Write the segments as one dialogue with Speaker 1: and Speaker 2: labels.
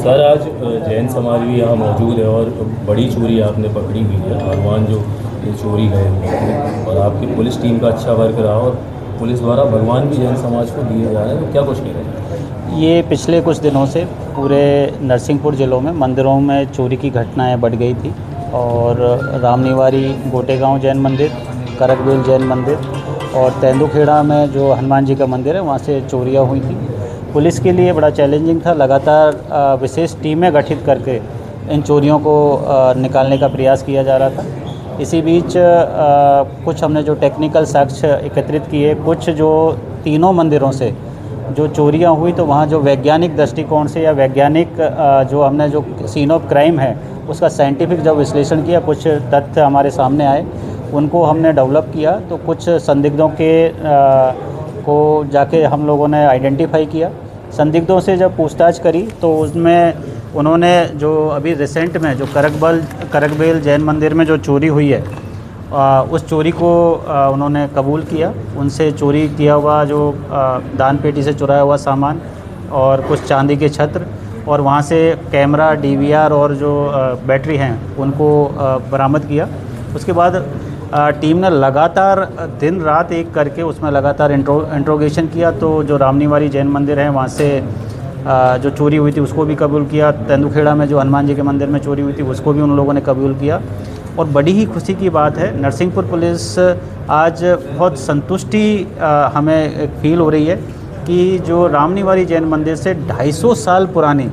Speaker 1: Sir आज जैन समाज भी यहाँ मौजूद है और बड़ी चोरी आपने पकड़ी हुई है। भगवान जो ये चोरी गए हुए थे और आपकी पुलिस टीम का अच्छा वर्क रहा और पुलिस द्वारा भगवान भी जैन समाज को दिए जा रहे हैं, तो क्या कुछ कह रहे हैं?
Speaker 2: ये पिछले कुछ दिनों से पूरे नरसिंहपुर ज़िलों में मंदिरों में चोरी की घटनाएं बढ़ गई थी और रामनिवारी गोटेगांव जैन मंदिर, करकबेल जैन मंदिर और तेंदुखेड़ा में जो हनुमान जी का मंदिर है वहाँ से चोरियां हुई थी। पुलिस के लिए बड़ा चैलेंजिंग था। लगातार विशेष टीमें गठित करके इन चोरियों को निकालने का प्रयास किया जा रहा था। इसी बीच कुछ हमने जो टेक्निकल साक्ष्य एकत्रित किए, कुछ जो तीनों मंदिरों से जो चोरियां हुई तो वहाँ जो वैज्ञानिक दृष्टिकोण से या वैज्ञानिक जो हमने जो सीन ऑफ क्राइम है उसका साइंटिफिक जब विश्लेषण किया, कुछ तथ्य हमारे सामने आए, उनको हमने डेवलप किया। तो कुछ संदिग्धों के को जाके हम लोगों ने आइडेंटिफाई किया। संदिग्धों से जब पूछताछ करी तो उसमें उन्होंने जो अभी रिसेंट में जो करकबेल जैन मंदिर में जो चोरी हुई है उस चोरी को उन्होंने कबूल किया। उनसे चोरी किया हुआ जो दान पेटी से चुराया हुआ सामान और कुछ चांदी के छत्र और वहाँ से कैमरा, डीवीआर और जो बैटरी हैं उनको बरामद किया। उसके बाद टीम ने लगातार दिन रात एक करके उसमें लगातार इंट्रोगेशन किया। तो जो रामनिवारी जैन मंदिर है वहाँ से जो चोरी हुई थी उसको भी कबूल किया। तेंदुखेड़ा में जो हनुमान जी के मंदिर में चोरी हुई थी उसको भी उन लोगों ने कबूल किया। और बड़ी ही खुशी की बात है, नरसिंहपुर पुलिस आज बहुत संतुष्टि हमें फील हो रही है कि जो रामनिवारी जैन मंदिर से 250 साल पुरानी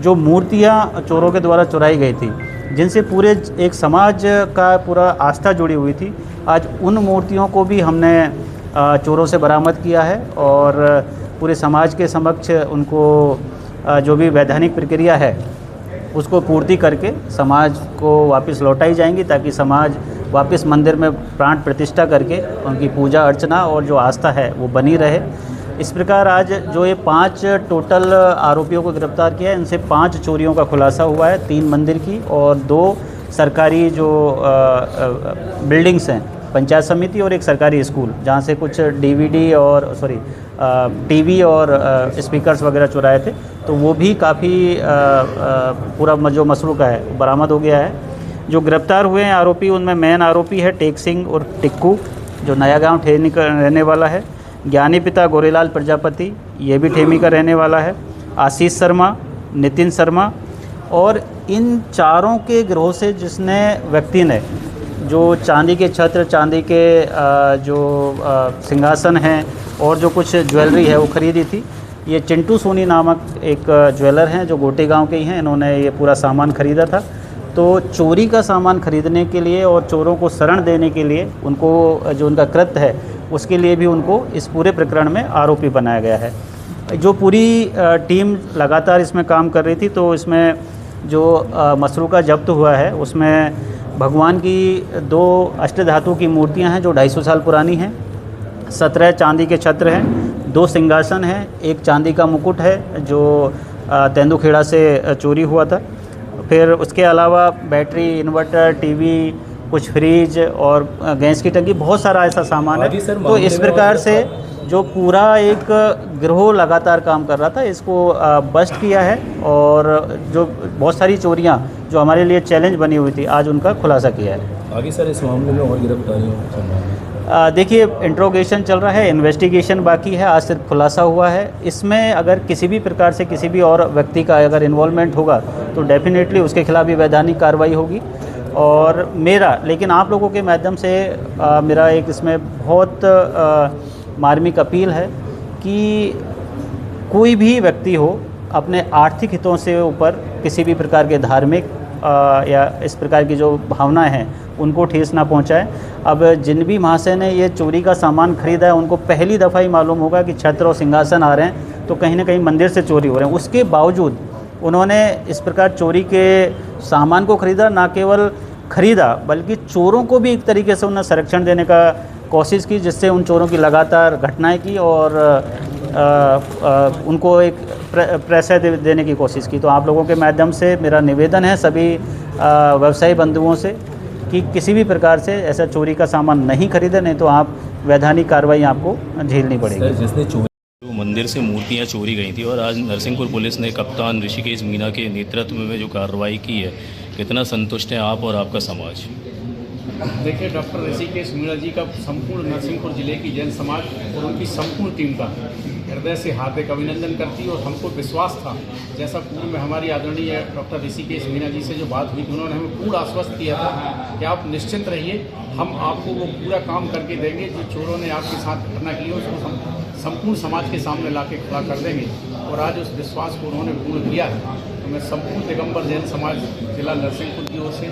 Speaker 2: जो मूर्तियाँ चोरों के द्वारा चुराई गई थी, जिनसे पूरे एक समाज का पूरा आस्था जुड़ी हुई थी, आज उन मूर्तियों को भी हमने चोरों से बरामद किया है और पूरे समाज के समक्ष उनको जो भी वैधानिक प्रक्रिया है उसको पूर्ति करके समाज को वापस लौटाई जाएंगी, ताकि समाज वापस मंदिर में प्राण प्रतिष्ठा करके उनकी पूजा अर्चना और जो आस्था है वो बनी रहे। इस प्रकार आज जो ये 5 टोटल आरोपियों को गिरफ्तार किया है, इनसे 5 चोरियों का खुलासा हुआ है, 3 मंदिर की और 2 सरकारी जो बिल्डिंग्स हैं, पंचायत समिति और एक सरकारी स्कूल, जहाँ से कुछ डीवीडी और टीवी और स्पीकर्स वगैरह चुराए थे। तो वो भी काफ़ी पूरा जो मसरूका है वो बरामद हो गया है। जो गिरफ्तार हुए हैं आरोपी, उनमें मेन आरोपी है टेक सिंह और टिक्कू, जो नया गाँव ठेनी का रहने वाला है। ज्ञानी पिता गोरेलाल प्रजापति, ये भी ठेमी का रहने वाला है। आशीष शर्मा, नितिन शर्मा और इन चारों के गिरोह से जिसने व्यक्ति ने जो चांदी के छत्र, चांदी के जो सिंहासन हैं और जो कुछ ज्वेलरी है वो ख़रीदी थी, ये चिंटू सोनी नामक एक ज्वेलर हैं जो गोटेगांव के ही हैं। इन्होंने ये पूरा सामान ख़रीदा था। तो चोरी का सामान खरीदने के लिए और चोरों को शरण देने के लिए उनको जो उनका कृत्य है उसके लिए भी उनको इस पूरे प्रकरण में आरोपी बनाया गया है। जो पूरी टीम लगातार इसमें काम कर रही थी, तो इसमें जो मसरूका जब्त हुआ है उसमें भगवान की 2 अष्टधातु की मूर्तियां हैं जो 250 साल पुरानी हैं, 17 चांदी के छत्र हैं, 2 सिंहासन हैं, 1 चांदी का मुकुट है जो तेंदुखेड़ा से चोरी हुआ था। फिर उसके अलावा बैटरी, इन्वर्टर, टीवी, कुछ फ्रिज और गैस की टंकी, बहुत सारा ऐसा सामान है। तो इस प्रकार से जो पूरा एक गिरोह लगातार काम कर रहा था, इसको बस्ट किया है और जो बहुत सारी चोरियां जो हमारे लिए चैलेंज बनी हुई थी, आज उनका खुलासा किया है।
Speaker 1: आगे सर इस मामले में और गिरफ्तारियां?
Speaker 2: देखिए, इंट्रोगेशन चल रहा है, इन्वेस्टिगेशन बाकी है, आज सिर्फ खुलासा हुआ है। इसमें अगर किसी भी प्रकार से किसी भी और व्यक्ति का अगर इन्वॉल्वमेंट होगा तो डेफिनेटली उसके खिलाफ भी वैधानिक कार्रवाई होगी। और लेकिन आप लोगों के माध्यम से मेरा एक इसमें बहुत मार्मिक अपील है कि कोई भी व्यक्ति हो, अपने आर्थिक हितों से ऊपर किसी भी प्रकार के धार्मिक या इस प्रकार की जो भावनाएं हैं उनको ठेस ना पहुंचाए। अब जिन भी महाशय ने ये चोरी का सामान खरीदा है उनको पहली दफ़ा ही मालूम होगा कि छत्र और सिंहासन आ रहे हैं, तो कहीं ना कहीं मंदिर से चोरी हो रहे हैं। उसके बावजूद उन्होंने इस प्रकार चोरी के सामान को खरीदा, ना केवल खरीदा बल्कि चोरों को भी एक तरीके से उन्हें संरक्षण देने का कोशिश की, जिससे उन चोरों की लगातार घटनाएं की और उनको एक प्रश्रय देने की कोशिश की। तो आप लोगों के माध्यम से मेरा निवेदन है सभी व्यवसायी बंधुओं से कि किसी भी प्रकार से ऐसा चोरी का सामान नहीं खरीदें, नहीं तो आप वैधानिक कार्रवाई आपको झेलनी पड़ेगी।
Speaker 1: जिसने जो मंदिर से मूर्तियां चोरी गई थी और आज नरसिंहपुर पुलिस ने कप्तान ऋषिकेश मीना के नेतृत्व में जो कार्रवाई की है, कितना संतुष्ट हैं आप और आपका समाज?
Speaker 3: देखिए, डॉक्टर ऋषिकेश मीना जी का संपूर्ण नरसिंहपुर जिले की जैन समाज और उनकी संपूर्ण टीम का हृदय से हार्दिक अभिनंदन करती है। और हमको विश्वास था, जैसा पूर्व में हमारी आदरणीय डॉक्टर ऋषिकेश मीना जी से जो बात हुई थी, उन्होंने हमें पूरा आश्वस्त किया था कि आप निश्चिंत रहिए, हम आपको वो पूरा काम करके देंगे जो चोरों ने आपके साथ घटना की है उसको हम संपूर्ण समाज के सामने ला के खड़ा कर देंगे। और आज उस विश्वास को उन्होंने पूर्ण किया है। तो मैं संपूर्ण दिगंबर जैन समाज जिला नरसिंहपुर की ओर से,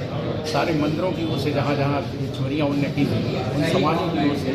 Speaker 3: सारे मंदिरों की ओर से, जहाँ जहाँ चोरियाँ उनने की थी, उन समाजों की ओर से,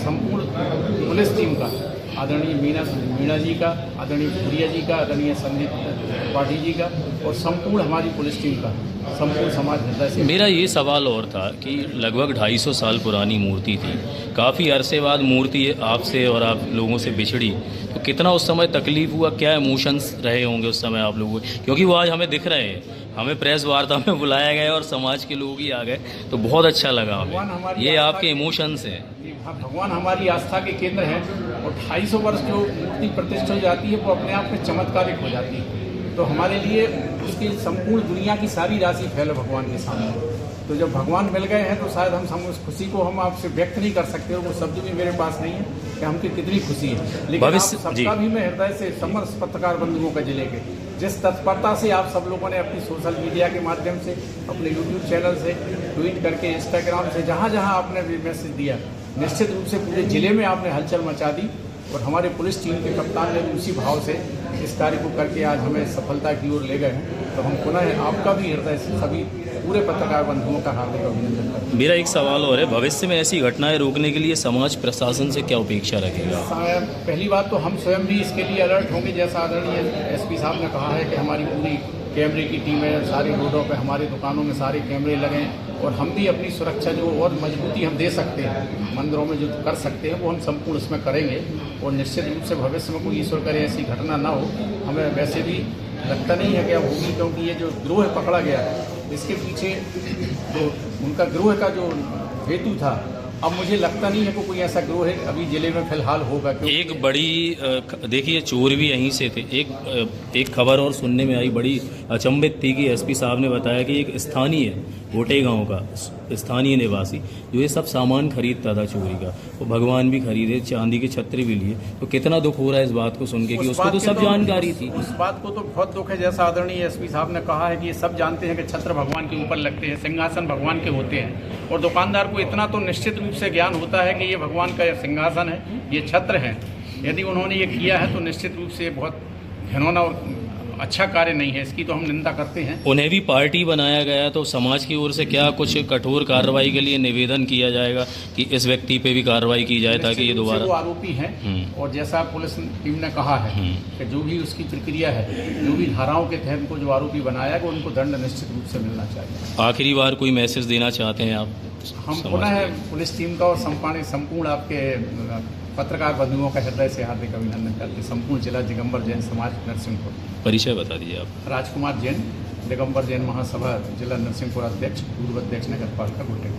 Speaker 3: संपूर्ण पुलिस टीम का, आदरणीय मीणा जी का, आदरणीय भूरिया जी का, आदरणीय संदीप पाठी जी का और संपूर्ण हमारी पुलिस टीम का, संपूर्ण समाज हृदय से।
Speaker 1: मेरा ये सवाल और था कि लगभग 250 साल पुरानी मूर्ति थी, काफ़ी अरसे बाद मूर्ति आपसे और आप लोगों से बिछड़ी, तो कितना उस समय तकलीफ हुआ, क्या इमोशंस रहे होंगे उस समय आप लोगों के? क्योंकि वो आज हमें दिख रहे हैं, हमें प्रेस वार्ता में बुलाया गया और समाज के लोग ही आ गए, तो बहुत अच्छा लगा हमें। ये आपके इमोशंस हैं।
Speaker 3: भगवान हमारी आस्था के केंद्र हैं और 250 वर्ष जो मूर्ति प्रतिष्ठा हो जाती है वो अपने आप में चमत्कारिक हो जाती है। तो हमारे लिए उसकी संपूर्ण दुनिया की सारी राशि फैले भगवान के सामने। तो जब भगवान मिल गए हैं तो शायद हम उस खुशी को हम आपसे व्यक्त नहीं कर सकते, और वो शब्द भी मेरे पास नहीं है कि हमकी कितनी खुशी है। लेकिन आप सबका भी मैं हृदय से समस्त पत्रकार बंधुओं का जिले के जिस तत्परता से आप सब लोगों ने अपनी सोशल मीडिया के माध्यम से, अपने यूट्यूब चैनल से, ट्वीट करके, इंस्टाग्राम से, जहाँ जहाँ आपने भी मैसेज दिया, निश्चित रूप से पूरे जिले में आपने हलचल मचा दी। और हमारे पुलिस टीम के कप्तान ने उसी भाव से इस कार्य को करके आज हमें सफलता की ओर ले गए हैं। तो हम पुनः आपका भी हृदय से सभी पूरे पत्रकार बंधुओं का हार्दिक अभिनंदन करते हैं।
Speaker 1: मेरा एक सवाल और है, भविष्य में ऐसी घटनाएं रोकने के लिए समाज प्रशासन से क्या अपेक्षा रखेगा?
Speaker 3: पहली बात तो हम स्वयं भी इसके लिए अलर्ट होंगे, जैसा आदरणीय एसपी साहब ने कहा है कि हमारी पूरी कैमरे की टीम है, सारी रोडों पे, हमारी दुकानों में सारे कैमरे लगे हैं। और हम भी अपनी सुरक्षा जो और मजबूती हम दे सकते हैं, मंदिरों में जो कर सकते हैं वो हम संपूर्ण इसमें करेंगे। और निश्चित रूप से भविष्य में कोई ईश्वर करे ऐसी घटना ना हो। हमें वैसे भी लगता नहीं है कि अब होगी, क्योंकि ये जो गिरोह पकड़ा गया इसके पीछे तो उनका गिरोह का जो हेतु था, अब मुझे लगता नहीं है कि कोई ऐसा गिरोह है अभी जिले में फिलहाल होगा।
Speaker 1: एक बड़ी देखिए, चोर भी यहीं से थे। एक खबर और सुनने में आई, बड़ी अचंभित थी कि एसपी साहब ने बताया कि एक स्थानीय गोटे गांव का स्थानीय निवासी जो ये सब सामान खरीदता था चोरी का, वो भगवान भी खरीदे, चांदी के छत्र भी लिए। तो कितना दुख हो रहा है इस बात को सुन के कि उसको तो सब जानकारी थी।
Speaker 3: उस बात को तो बहुत दुख है, जैसा आदरणीय एसपी साहब ने कहा है कि ये सब जानते हैं कि छत्र भगवान के ऊपर लगते हैं, सिंहासन भगवान के होते हैं। और दुकानदार को इतना तो निश्चित रूप से ज्ञान होता है कि ये भगवान का सिंहासन है, ये छत्र है। यदि उन्होंने ये किया है तो निश्चित रूप से बहुत घिनौना और अच्छा कार्य नहीं है, इसकी तो हम निंदा करते हैं।
Speaker 1: उन्हें भी पार्टी बनाया गया, तो समाज की ओर से क्या कुछ कठोर कार्रवाई के लिए निवेदन किया जाएगा कि इस व्यक्ति पे भी कार्रवाई की जाए ताकि ये दोबारा?
Speaker 3: वो आरोपी हैं और जैसा पुलिस टीम ने कहा है कि जो भी उसकी प्रक्रिया है, जो भी धाराओं के तहत को जो आरोपी बनाया गया उनको दंड निश्चित रूप से मिलना चाहिए।
Speaker 1: आखिरी बार कोई मैसेज देना चाहते हैं आप?
Speaker 3: हम पुनः पुलिस टीम का और संपूर्ण आपके पत्रकार बंधुओं का हृदय से हार्दिक अभिनंदन करते, संपूर्ण जिला दिगंबर जैन समाज नरसिंहपुर।
Speaker 1: परिचय बता दीजिए आप।
Speaker 3: राजकुमार जैन, दिगंबर जैन महासभा जिला नरसिंहपुर अध्यक्ष, पूर्व अध्यक्ष नगर पालिका गोटे।